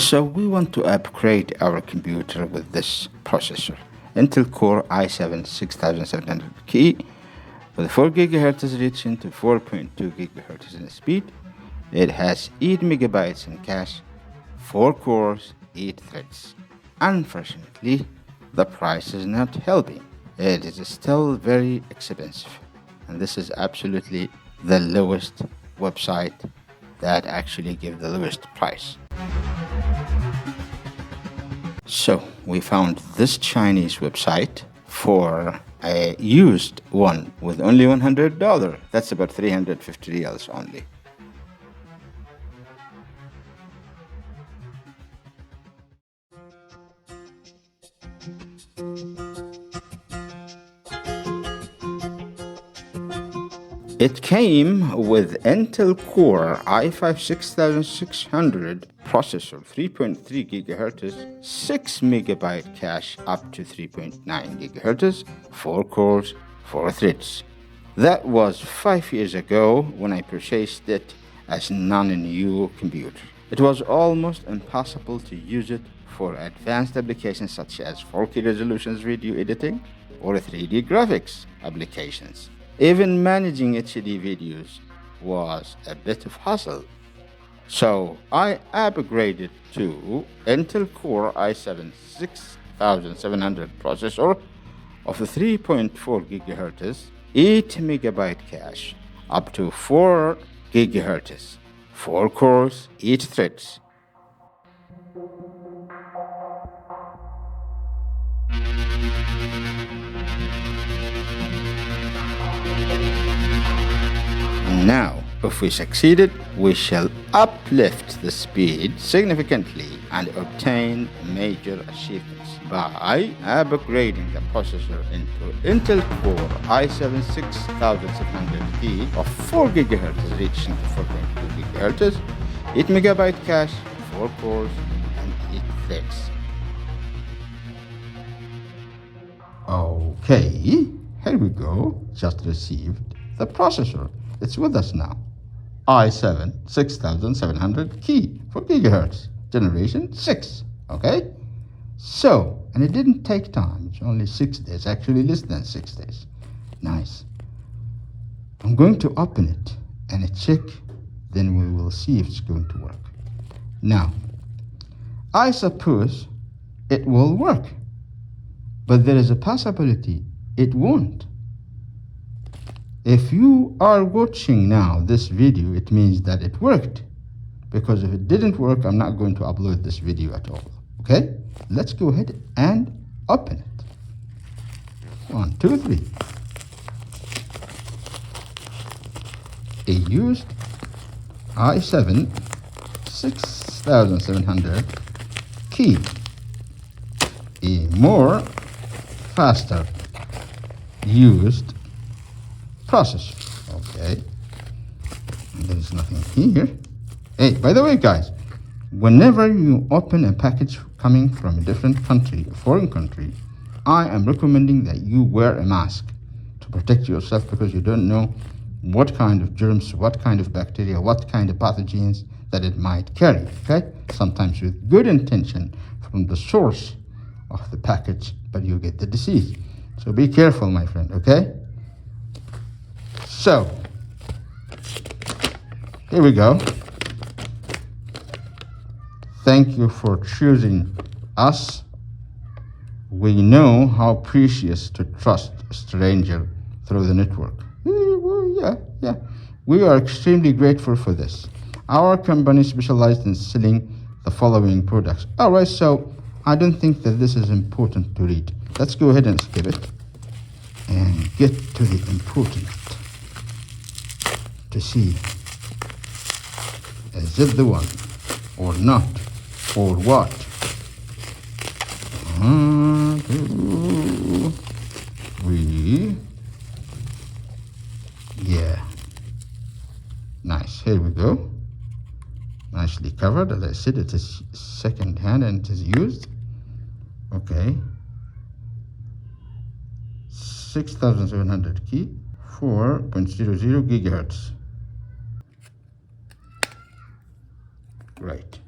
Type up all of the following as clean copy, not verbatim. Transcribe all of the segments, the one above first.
So we want to upgrade our computer with this processor. Intel Core i7 6700 key with 4 GHz reaching to 4.2 GHz in speed. It has 8 megabytes in cache, 4 cores, 8 threads. Unfortunately, the price is not helping. It is still very expensive, and this is absolutely the lowest website that actually give the lowest price. So we found this Chinese website for a used one with only $100. That's about 350 reals only. It came with Intel Core i5 6600 processor, 3.3 GHz, 6 megabyte cache up to 3.9 GHz, 4 cores, 4 threads. That was 5 years ago when I purchased it as non-new computer. It was almost impossible to use it for advanced applications such as 4K resolutions video editing or 3D graphics applications. Even managing HD videos was a bit of hassle. So I upgraded to Intel Core i7 6700 processor of 3.4 GHz, 8 megabyte cache, up to 4 GHz, 4 cores, 8 threads. Now, if we succeeded, we shall uplift the speed significantly and obtain major achievements by upgrading the processor into Intel Core i7 6700T of 4 GHz reaching to 4.2 GHz, 8 megabyte cache, 4 cores, and 8 threads. Okay, here we go. Just received the processor. It's with us now. i7 6700 key for gigahertz, generation 6. Okay? So, and it didn't take time. It's only 6 days, actually less than 6 days. Nice. I'm going to open it and check, then we will see if it's going to work. Now, I suppose it will work, but there is a possibility it won't. If you are watching now this video, it means that it worked, because if it didn't work, I'm not going to upload this video at all. Okay, let's go ahead and open it. 1, 2, 3. A used i7 6700 key, a more faster used processor. Okay, and there's nothing here. Hey, by the way, guys, whenever you open a package coming from a different country, a foreign country, I am recommending that you wear a mask to protect yourself, because you don't know what kind of germs, what kind of bacteria, what kind of pathogens that it might carry. Okay, sometimes with good intention from the source of the package, but you get the disease. So be careful, my friend. Okay, so here we go. Thank you for choosing us. We know how precious to trust a stranger through the network. Yeah. We are extremely grateful for this. Our company specialized in selling the following products. All right, so I don't think that this is important to read. Let's go ahead and skip it and get to the important, to see, is it the one or not, or what? Yeah, nice. Here we go. Nicely covered. As I said, it is second hand and it is used. Okay, 6700 key, 4.00 gigahertz. Right.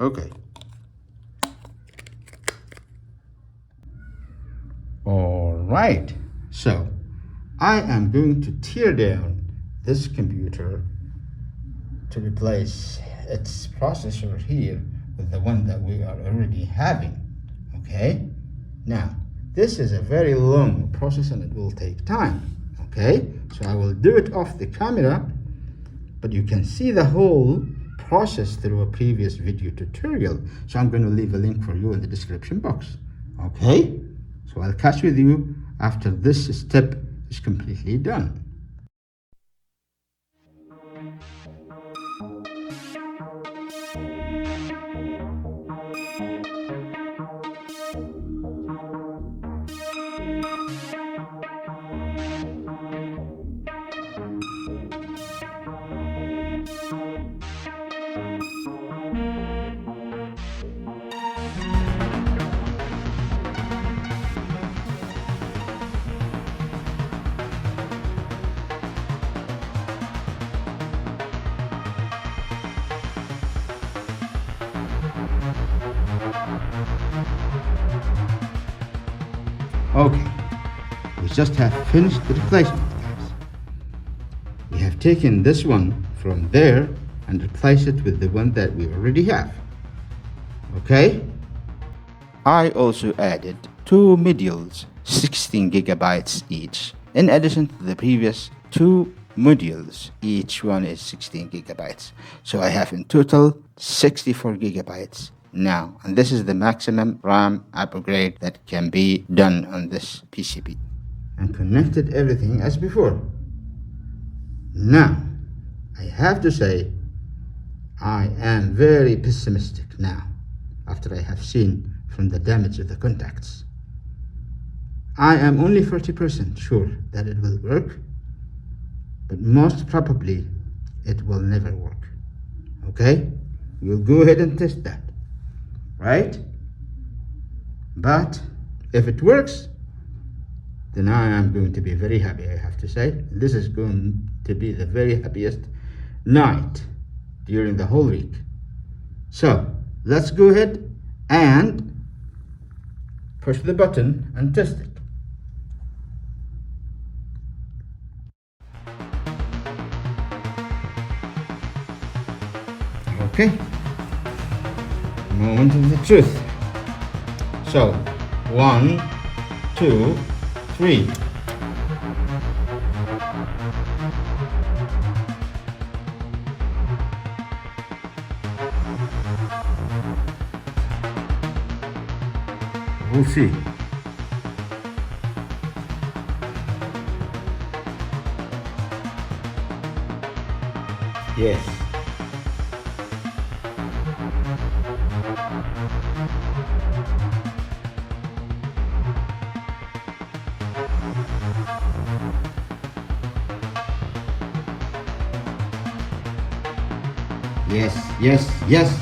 Okay. All right. So I am going to tear down this computer to replace its processor here with the one that we are already having. Okay. Now, this is a very long process and it will take time. Okay. So I will do it off the camera, but you can see the whole process through a previous video tutorial. So I'm going to leave a link for you in the description box. Okay. So I'll catch with you after this step is completely done. Okay, we just have finished the replacement, guys. We have taken this one from there and replaced it with the one that we already have. Okay? I also added two modules, 16 gigabytes each, in addition to the previous two modules. Each one is 16 gigabytes. So I have in total 64 gigabytes now, and this is the maximum RAM upgrade that can be done on this PCB, and connected everything as before. Now I have to say I am very pessimistic now after I have seen from the damage of the contacts. I am only 40% sure that it will work, but most probably it will never work. Okay, we'll go ahead and test that. Right? But if it works, then I am going to be very happy, I have to say. This is going to be the very happiest night during the whole week. So let's go ahead and push the button and test it. Okay. Moment of the truth. So 1, 2, 3. We'll see. Yes. Yes, yes, yes.